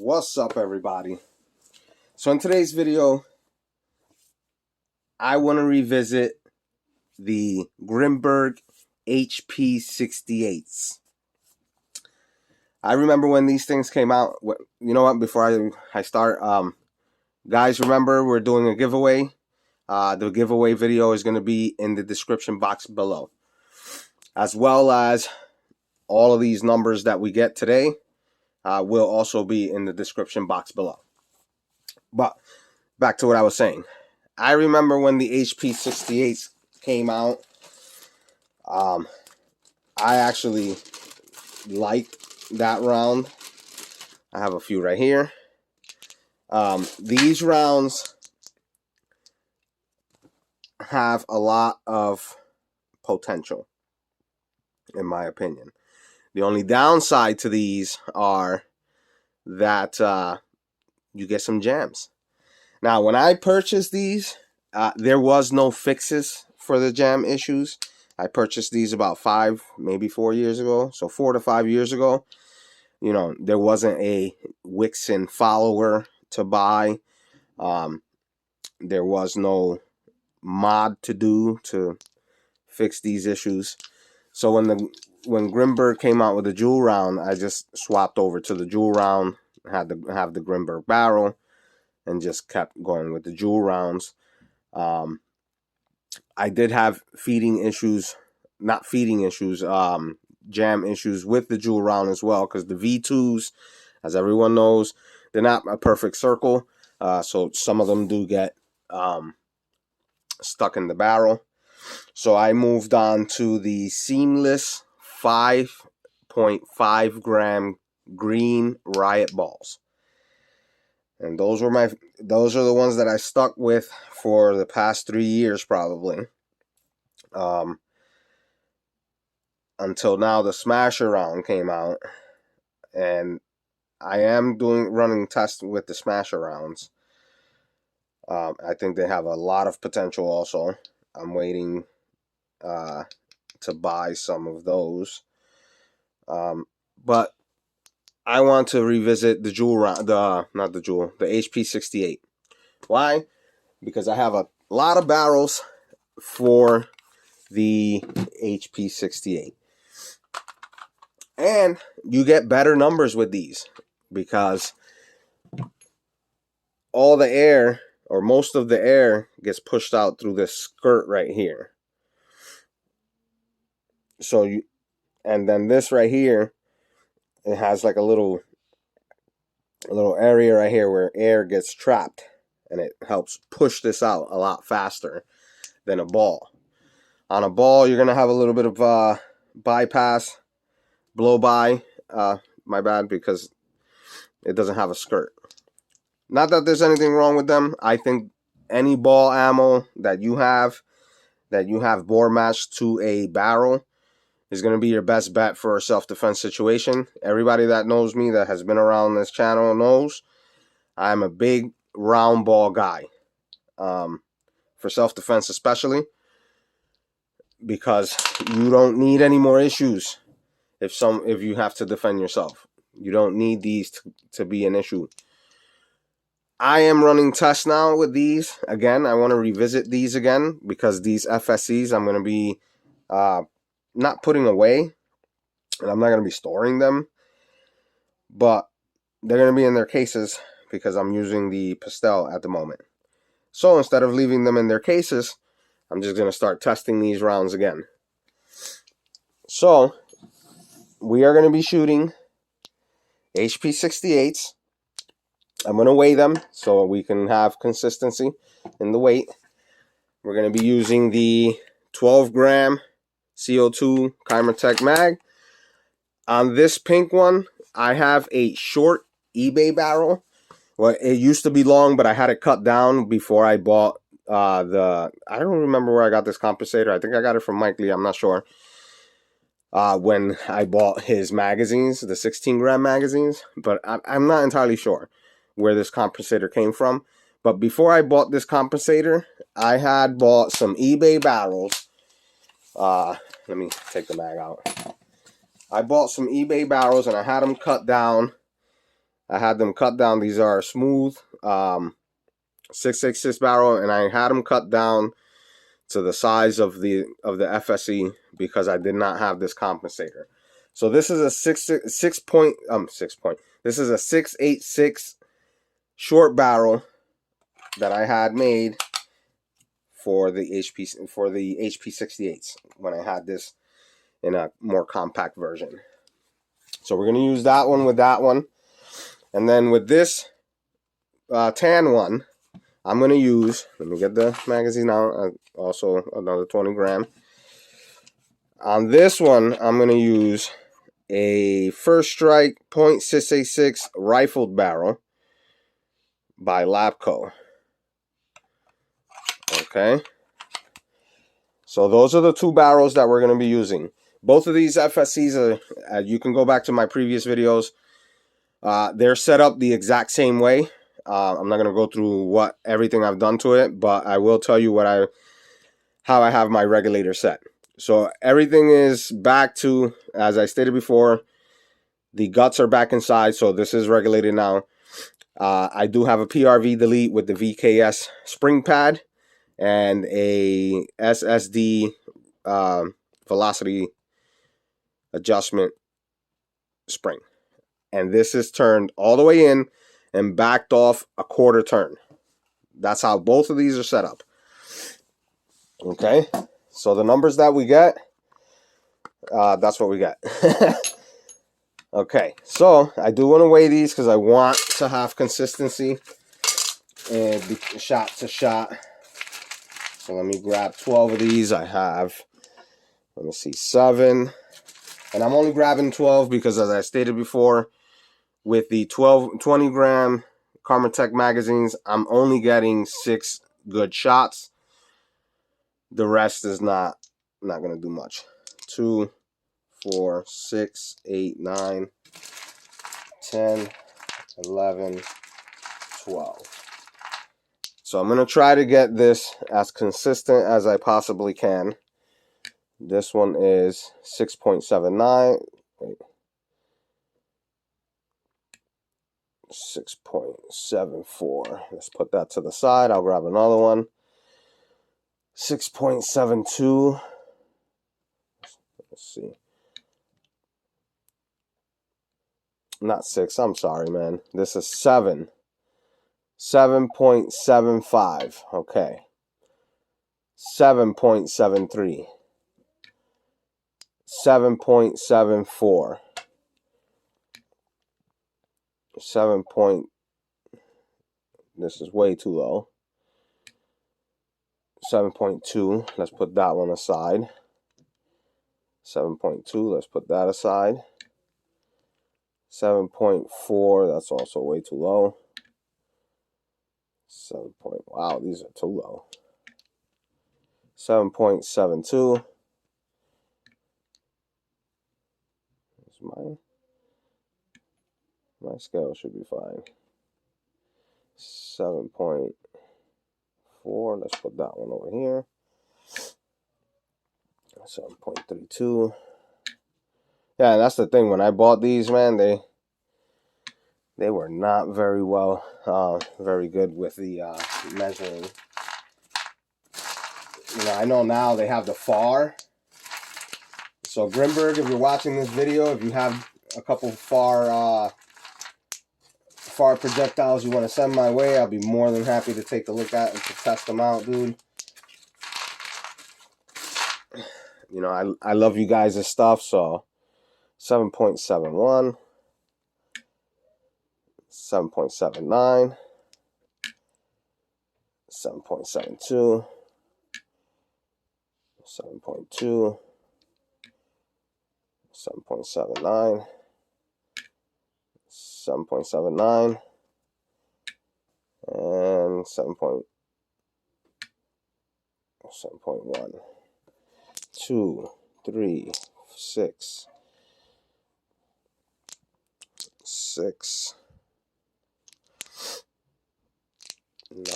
What's up, everybody? So in today's video, I want to revisit the Grimburg HP68'S. I remember when these things came out. You know what? Before I start, guys, remember we're doing a giveaway. The giveaway video is going to be in the description box below, as well as all of these numbers that we get today will also be in the description box below. But back to what I was saying. I remember when the HP68 came out. I actually liked that round. I have a few right here. These rounds have a lot of potential, in my opinion. The only downside to these are that you get some jams. Now, when I purchased these, there was no fixes for the jam issues. I purchased these about 5, maybe 4 years ago. So 4 to 5 years ago, you know, there wasn't a Wixen follower to buy. There was no mod to do to fix these issues. So when Grimburg came out with the Joule round, I just swapped over to the Joule round. Had to have the Grimburg barrel, and just kept going with the Joule rounds. I did have jam issues with the Joule round as well, because the V2s, as everyone knows, they're not a perfect circle. So some of them do get stuck in the barrel. So I moved on to the seamless 5.5 gram green Riot balls. And those are the ones that I stuck with for the past 3 years, probably. Until now, the Smasher round came out, and I am running tests with the Smasher rounds. I think they have a lot of potential also. I'm waiting to buy some of those. But I want to revisit the Joule round, the HP68. Why? Because I have a lot of barrels for the HP68. And you get better numbers with these because all the air, or most of the air, gets pushed out through this skirt right here. So and then this right here, it has like a little area right here where air gets trapped, and it helps push this out a lot faster than a ball. On a ball, you're gonna have a little bit of bypass, blow by, my bad, because it doesn't have a skirt. Not that there's anything wrong with them. I think any ball ammo that you have bore matched to a barrel is going to be your best bet for a self-defense situation. Everybody that knows me, that has been around this channel, knows I'm a big round ball guy. For self-defense especially, because you don't need any more issues if you have to defend yourself. You don't need these to be an issue. I am running tests now with these. Again, I want to revisit these again because these FSCs I'm going to be not putting away, and I'm not going to be storing them, but they're going to be in their cases because I'm using the pastel at the moment. So instead of leaving them in their cases, I'm just going to start testing these rounds again. So we are going to be shooting HP68s. I'm going to weigh them so we can have consistency in the weight. We're going to be using the 12 gram CO2 Tech mag. On this pink one, I have a short eBay barrel. Well, it used to be long, but I had it cut down before I bought I don't remember where I got this compensator. I think I got it from Mike Lee. I'm not sure. When I bought his magazines, the 16 gram magazines, but I'm not entirely sure where this compensator came from. But before I bought this compensator, I had bought some eBay barrels. Let me take the mag out. I bought some eBay barrels and I had them cut down. I had them cut down. These are smooth 6.66 barrel, and I had them cut down to the size of the FSC because I did not have this compensator. So this is a 6.86 short barrel that I had made for the HP68's when I had this in a more compact version. So we're going to use that one with that one. And then with this tan one, I'm going to use, let me get the magazine out, also another 20 gram. On this one, I'm going to use a First Strike .686 rifled barrel by Lapco. Okay. So those are the two barrels that we're going to be using. Both of these FSCs, you can go back to my previous videos. They're set up the exact same way. I'm not going to go through everything I've done to it, but I will tell you how I have my regulator set. So everything is back to, as I stated before, the guts are back inside, so this is regulated now. I do have a PRV delete with the VKS spring pad and a SSD velocity adjustment spring. And this is turned all the way in and backed off a quarter turn. That's how both of these are set up. Okay, so the numbers that we get, that's what we get. Okay, so I do want to weigh these because I want to have consistency and be shot to shot. So let me grab 12 of these. I have, let me see, 7. And I'm only grabbing 12 because, as I stated before, with the 20 gram Karmatech magazines, I'm only getting 6 good shots. The rest is not going to do much. 2, 4, 6, 8, 9, 10, 11, 12. So I'm going to try to get this as consistent as I possibly can. This one is 6.79. 6.74. Let's put that to the side. I'll grab another one. 6.72. Let's see. Not 6. I'm sorry, man. This is 7. 7.75. Okay. 7.73. 7.74. 7 point, this is way too low. 7.2, let's put that one aside. 7.2, let's put that aside. 7.4, that's also way too low. 7 point, wow, these are too low. 7.72. My scale should be fine. 7.4, let's put that one over here. 7.32. Yeah, that's the thing. When I bought these, man, they were not very well, very good with the measuring. You know, I know now they have the FAR. So Grimburg, if you're watching this video, if you have a couple FAR projectiles you want to send my way, I'll be more than happy to take a look at and to test them out, dude. You know, I love you guys' stuff, so 7.71, 7.79, 7.72, 7.2, 7.79, 7.79, and 7.1. 2, 3, 6, 6,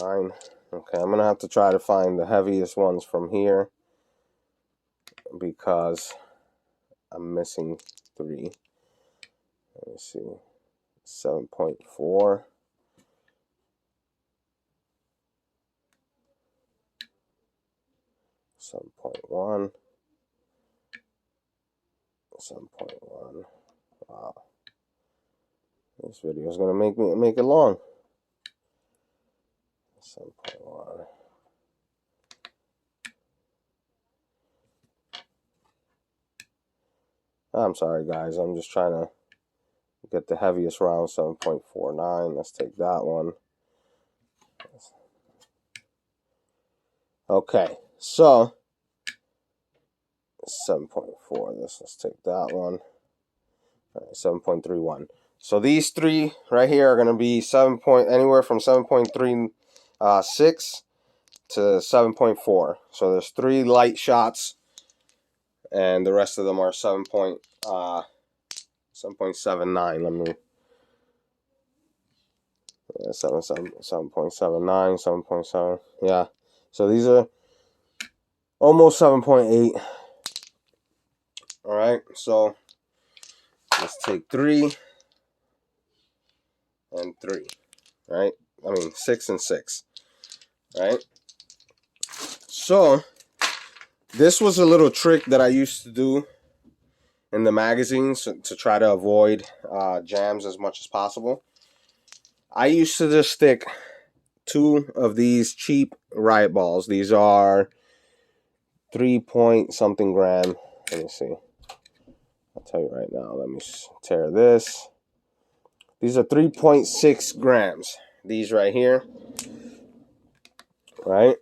9. Okay, I'm gonna have to try to find the heaviest ones from here because I'm missing 3. Let me see. 7.4. 7.1. 7.1. Wow. This video is gonna make it long. 7.1. I'm sorry, guys. I'm just trying to get the heaviest round. 7.49. Let's take that one. Okay, so 7.4. Let's take that one. All right, 7.31. So these three right here are going to be anywhere from 7.36 to 7.4. So there's 3 light shots, and the rest of them are 7.79. Let me 7.79, 7.7. Yeah. So these are almost 7.8. All right. So let's take 3 and 3. Right? I mean 6 and 6. Right? So this was a little trick that I used to do in the magazines to try to avoid jams as much as possible. I used to just stick 2 of these cheap riot balls. These are 3 point something gram. Let me see. I'll tell you right now. Let me tear this. These are 3.6 grams. These right here. Right?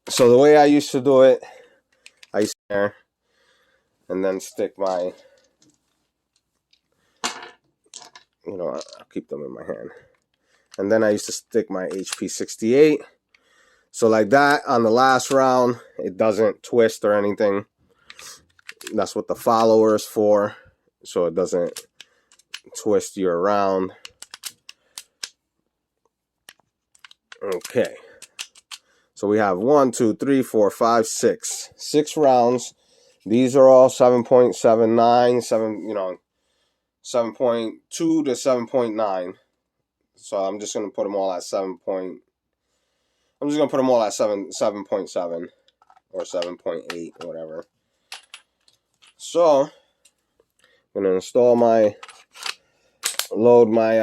So the way I used to do it, I used to there and then stick my, I'll keep them in my hand. And then I used to stick my HP68. So like that on the last round, it doesn't twist or anything. That's what the follower is for. So it doesn't twist you around. Okay. So we have 1, 2, 3, 4, 5, 6. 6 rounds. These are all 7.79, 7.2 to 7.9. So I'm just gonna put them all at 7.7 or 7.8, whatever. So I'm gonna load my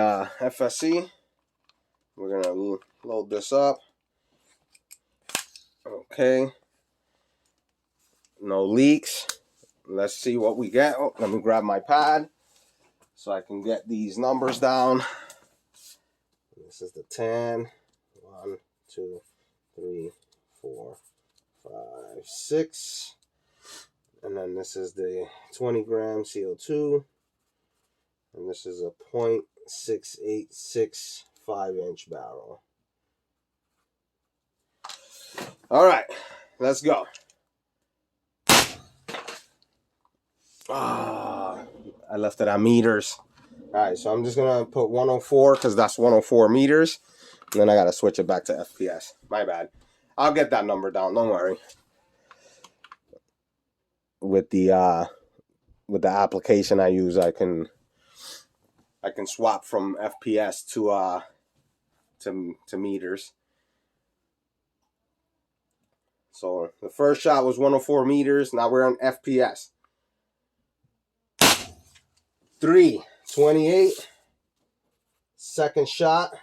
FSC. We're gonna load this up. Okay. No leaks. Let's see what we get. Oh, let me grab my pad so I can get these numbers down. This is the 10. 1, 2, 3, 4, 5, 6. And then this is the 20g CO2. And this is a .686 5-inch barrel. All right, let's go. I left it at meters. All right, so I'm just gonna put 104 because that's 104 meters, and then I gotta switch it back to FPS. My bad. I'll get that number down. Don't worry. With the application I use, I can swap from FPS to meters. So the first shot was 104 meters. Now we're on FPS. 328. Second shot.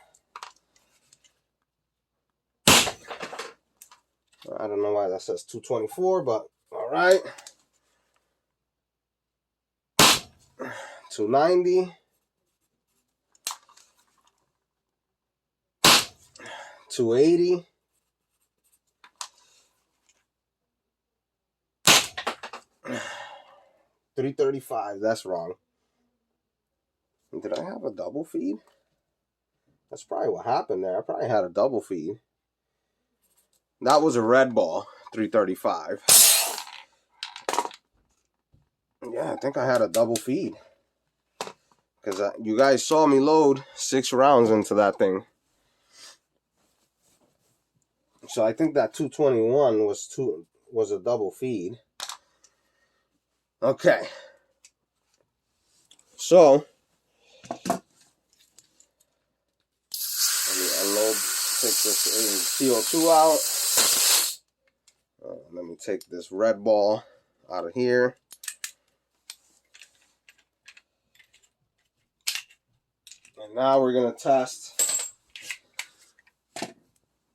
I don't know why that says 224, but all right. 290. 280. 335. That's wrong. Did I have a double feed? That's probably what happened there. I probably had a double feed. That was a red ball, 335. Yeah, I think I had a double feed. Because you guys saw me load 6 rounds into that thing. So I think that 221 was a double feed. Okay. So take this CO2 out. Let me take this red ball out of here. And now we're going to test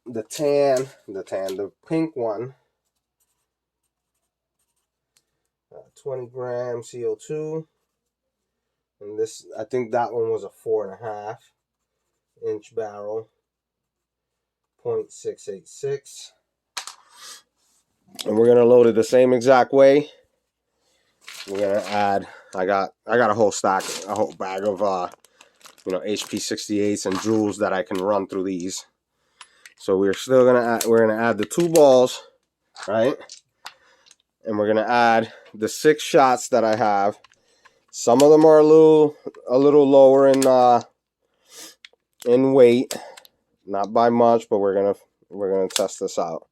the pink one. 20g CO2. And this, I think that one was a 4.5 inch barrel. 0.686. And we're gonna load it the same exact way. We're gonna add. I got a whole bag of HP68'S and Joules that I can run through these. So we're gonna add the 2 balls, right? And we're gonna add the 6 shots that I have. Some of them are a little lower in weight, not by much, but we're gonna test this out.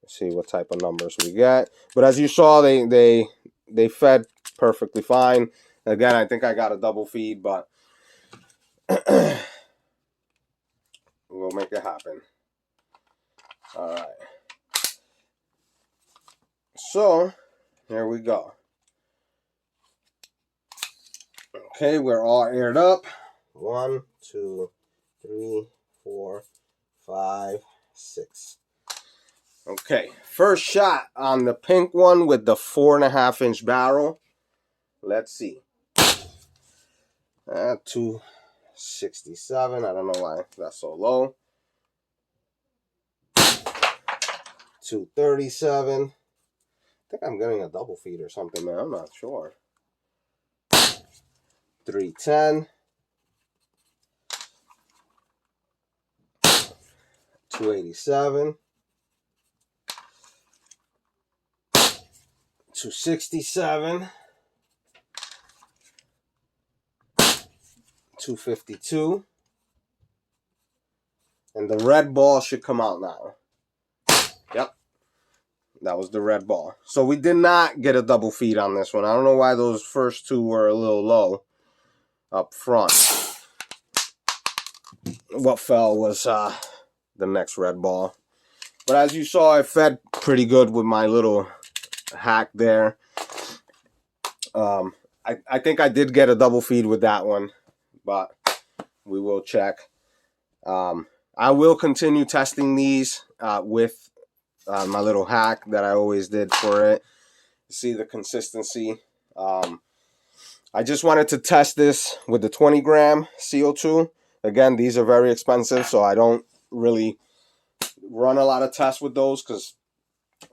See what type of numbers we get. But as you saw, they fed perfectly fine. Again, I think I got a double feed, but we'll make it happen. All right. So here we go. Okay, we're all aired up. 1, 2, 3, 4, 5, 6. Okay, first shot on the pink one with the 4.5 inch barrel. Let's see. 267. I don't know why that's so low. 237. I think I'm getting a double feed or something, man. I'm not sure. 310. 287. 267. 252. And the red ball should come out now. Yep. That was the red ball. So we did not get a double feed on this one. I don't know why those first 2 were a little low up front. What fell was the next red ball. But as you saw, it fed pretty good with my little hack there. I think I did get a double feed with that one, but we will check. I will continue testing these with my little hack that I always did for it. See the consistency. I just wanted to test this with the 20g CO2. Again, these are very expensive, so I don't really run a lot of tests with those because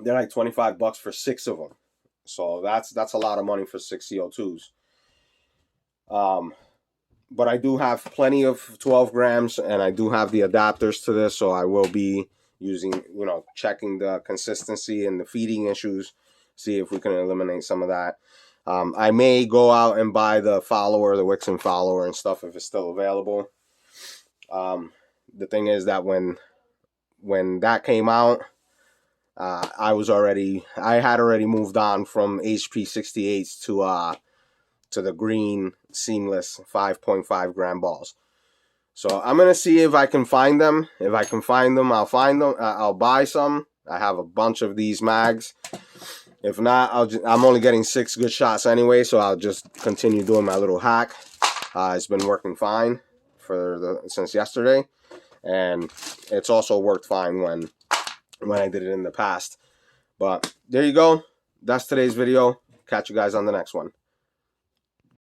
they're like $25 for 6 of them. So that's a lot of money for 6 CO2s. But I do have plenty of 12 grams, and I do have the adapters to this, so I will be using, checking the consistency and the feeding issues, see if we can eliminate some of that. I may go out and buy the follower, the Wixon follower and stuff if it's still available. The thing is that when that came out, I had already moved on from HP68'S to the green seamless 5.5 gram balls. So I'm gonna see if I can find them. If I can find them, I'll find them. I'll buy some. I have a bunch of these mags. If not, I'm only getting 6 good shots anyway, so I'll just continue doing my little hack. It's been working fine since yesterday, and it's also worked fine when I did it in the past. But there you go. That's today's video. Catch you guys on the next one.